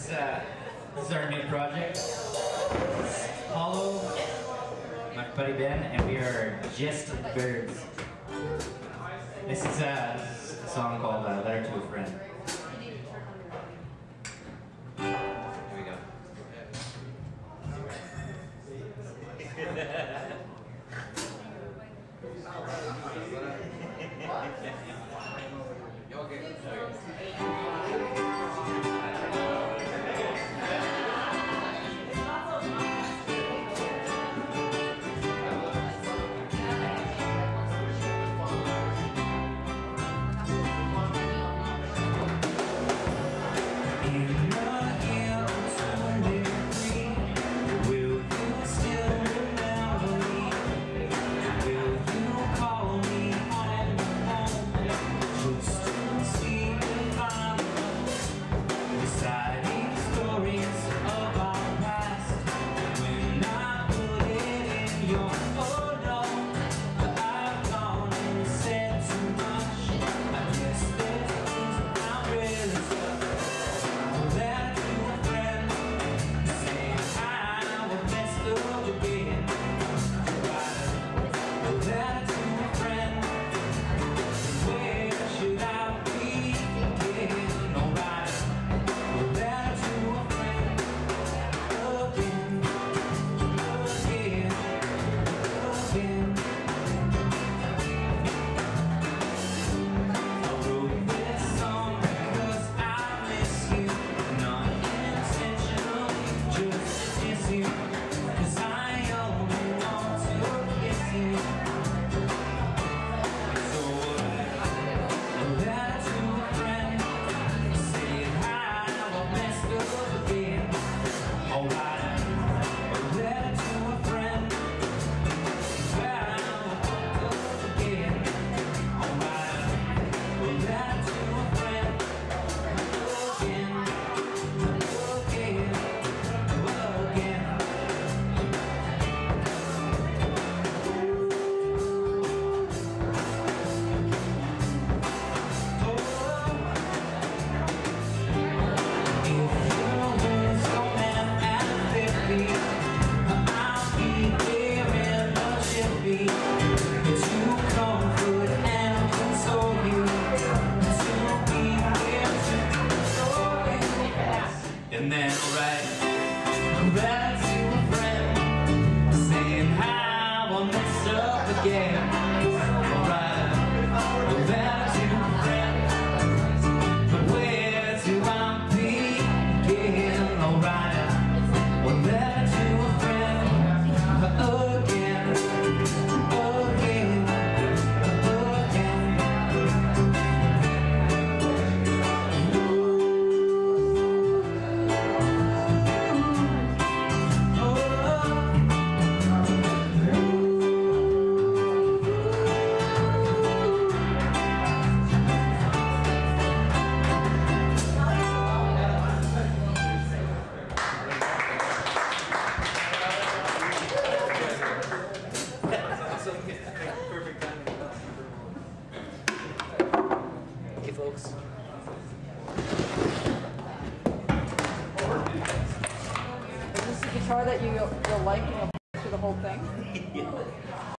This is our new project. It's Hollow, my buddy Ben, and we are Just Birds. This is a song called Letter to a Friend. Here we go. And then I'll write a letter to a friend, saying how I messed up again. I'll write a letter to a friend, but where do I begin? I'll write a letter to a friend again, again, again. Hey folks. Is this the guitar that you're liking through the whole thing? Yeah.